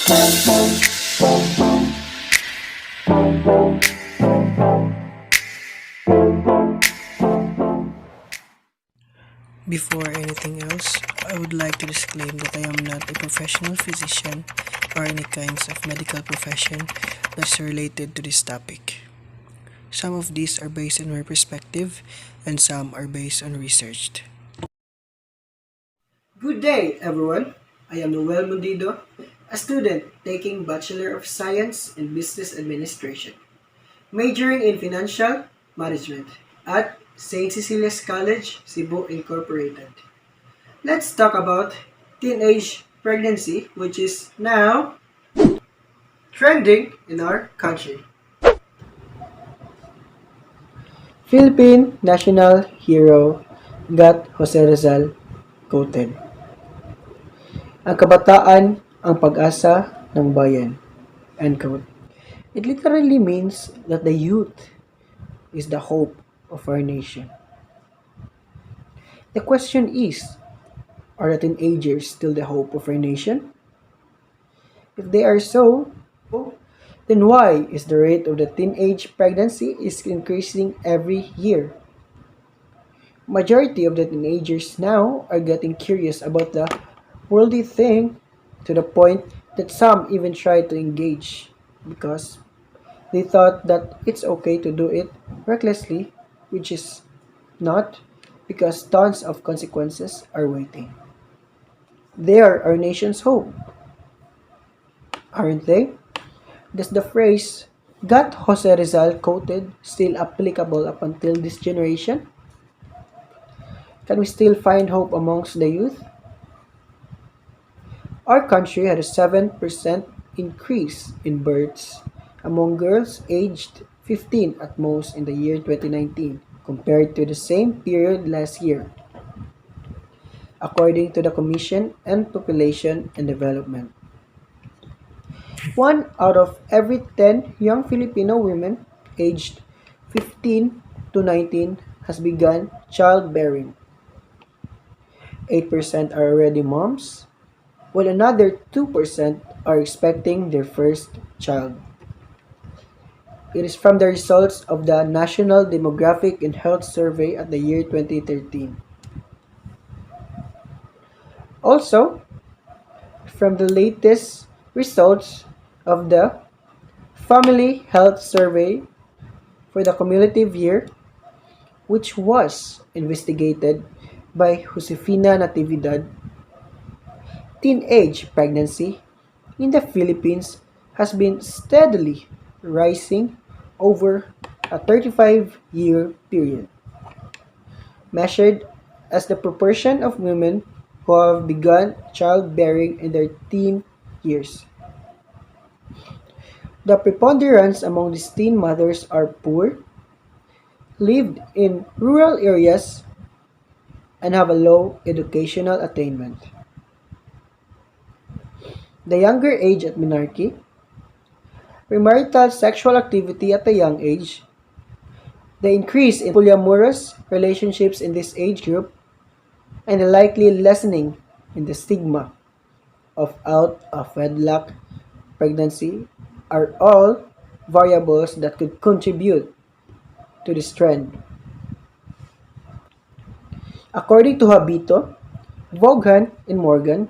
Before anything else, I would like to disclaim that I am not a professional physician or any kinds of medical profession that's related to this topic. Some of these are based on my perspective and some are based on research. Good day, everyone. I am Noel Mondido, a student taking Bachelor of Science in Business Administration, majoring in Financial Management at St. Cecilia's College, Cebu Incorporated. Let's talk about teenage pregnancy, which is now trending in our country. Philippine national hero got Jose Rizal quoted. Ang kabataan ang pag-asa ng bayan. End quote. It literally means that the youth is the hope of our nation. The question is, are the teenagers still the hope of our nation? If they are so, then why is the rate of the teenage pregnancy is increasing every year? Majority of the teenagers now are getting curious about the worldly thing to the point that some even try to engage because they thought that it's okay to do it recklessly, which is not because tons of consequences are waiting. They are our nation's hope, aren't they? Does the phrase got Jose Rizal quoted still applicable up until this generation? Can we still find hope amongst the youth? Our country had a 7% increase in births among girls aged 15 at most in the year 2019 compared to the same period last year, according to the Commission on Population and Development. One out of every 10 young Filipino women aged 15 to 19 has begun childbearing. 8% are already moms, while another 2% are expecting their first child. It is from the results of the National Demographic and Health Survey at the year 2013. Also, from the latest results of the Family Health Survey for the cumulative year, which was investigated by Josefina Natividad, teenage pregnancy in the Philippines has been steadily rising over a 35-year period, measured as the proportion of women who have begun childbearing in their teen years. The preponderance among these teen mothers are poor, lived in rural areas, and have a low educational attainment. The younger age at menarche, premarital sexual activity at a young age, the increase in polyamorous relationships in this age group, and the likely lessening in the stigma of out of wedlock pregnancy are all variables that could contribute to this trend. According to Habito, Vaughan, and Morgan,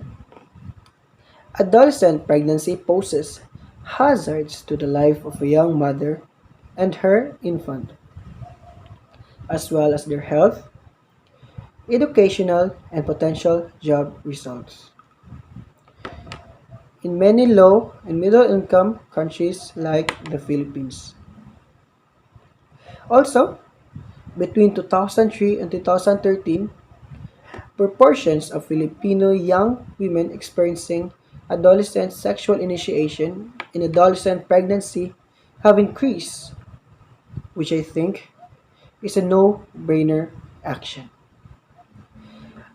adolescent pregnancy poses hazards to the life of a young mother and her infant, as well as their health, educational, and potential job results. In many low and middle income countries like the Philippines. Also, between 2003 and 2013, proportions of Filipino young women experiencing adolescent sexual initiation and adolescent pregnancy have increased, which I think is a no-brainer action.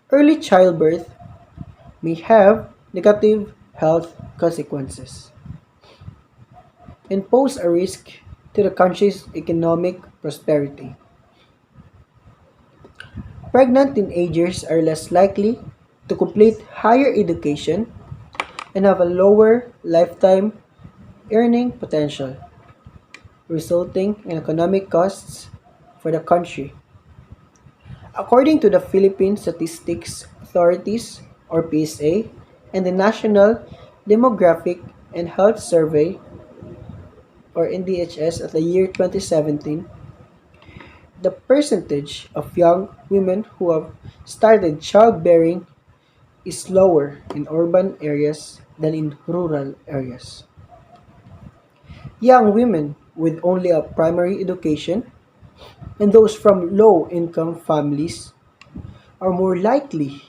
Early childbirth may have negative health consequences and pose a risk to the country's economic prosperity. Pregnant teenagers are less likely to complete higher education and have a lower lifetime earning potential, resulting in economic costs for the country. According to the Philippine Statistics Authorities or PSA and the National Demographic and Health Survey or NDHS at the year 2017, the percentage of young women who have started childbearing is lower in urban areas than in rural areas. Young women with only a primary education and those from low income families are more likely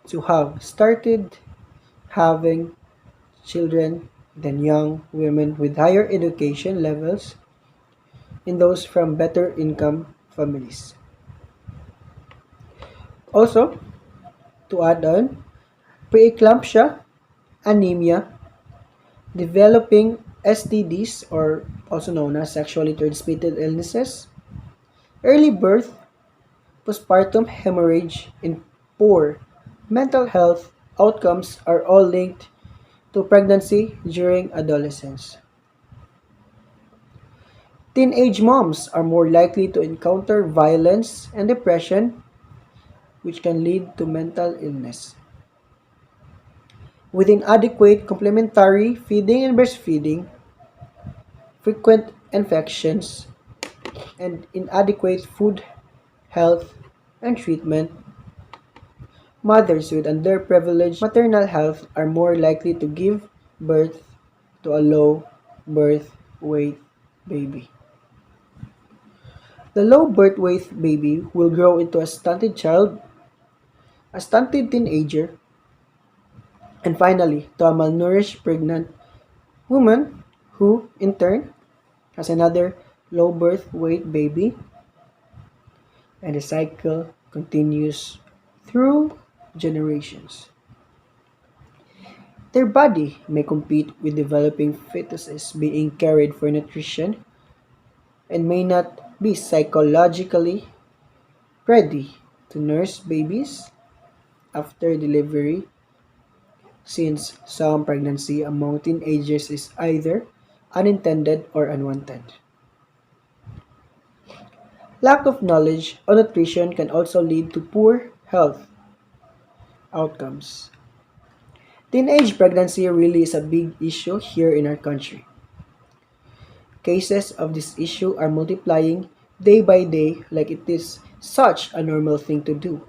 to have started having children than young women with higher education levels and those from better income families. Also, to add on, preeclampsia, anemia, developing STDs or also known as sexually transmitted illnesses, early birth, postpartum hemorrhage, and poor mental health outcomes are all linked to pregnancy during adolescence. Teenage moms are more likely to encounter violence and depression, which can lead to mental illness. With inadequate complementary feeding and breastfeeding, frequent infections, and inadequate food, health, and treatment, mothers with underprivileged maternal health are more likely to give birth to a low birth weight baby. The low birth weight baby will grow into a stunted child, a stunted teenager, and finally to a malnourished pregnant woman who, in turn, has another low birth weight baby, and the cycle continues through generations. Their body may compete with developing fetuses being carried for nutrition and may not be psychologically ready to nurse babies after delivery since some pregnancy among teenagers is either unintended or unwanted. Lack of knowledge on nutrition can also lead to poor health outcomes. Teenage pregnancy really is a big issue here in our country. Cases of this issue are multiplying day by day like it is such a normal thing to do.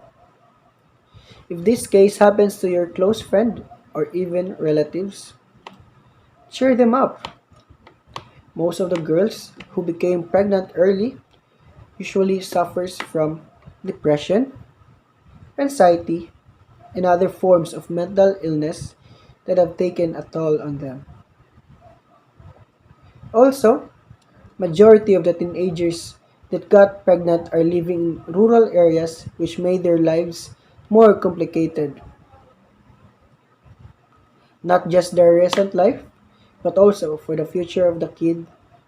If this case happens to your close friend or even relatives, cheer them up. Most of the girls who became pregnant early usually suffers from depression, anxiety, and other forms of mental illness that have taken a toll on them. Also, majority of the teenagers that got pregnant are living in rural areas which made their lives more complicated. Not just their recent life, but also for the future of the kid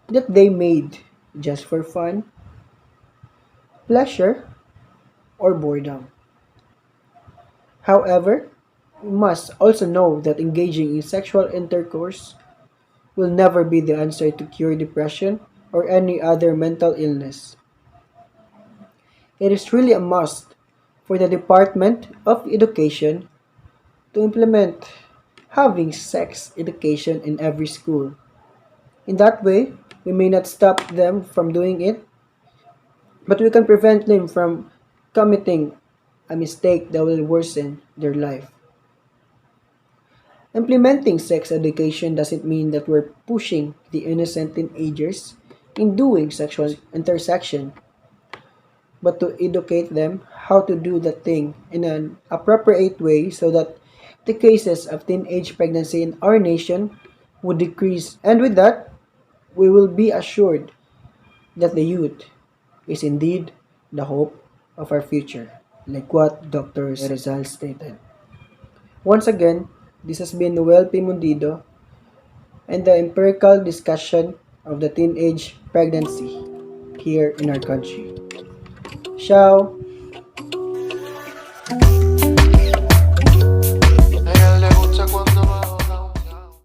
that they made just for fun, pleasure, or boredom. However, we must also know that engaging in sexual intercourse will never be the answer to cure depression or any other mental illness. It is really a must for the Department of Education to implement having sex education in every school. In that way, we may not stop them from doing it, but we can prevent them from committing a mistake that will worsen their life. Implementing sex education doesn't mean that we're pushing the innocent teenagers in doing sexual intersection, but to educate them how to do the thing in an appropriate way so that the cases of teenage pregnancy in our nation would decrease. And with that, we will be assured that the youth is indeed the hope of our future, like what Dr. Rizal stated. Once again, this has been Noel P. Mondido and the empirical discussion of the teenage pregnancy here in our country. Ciao!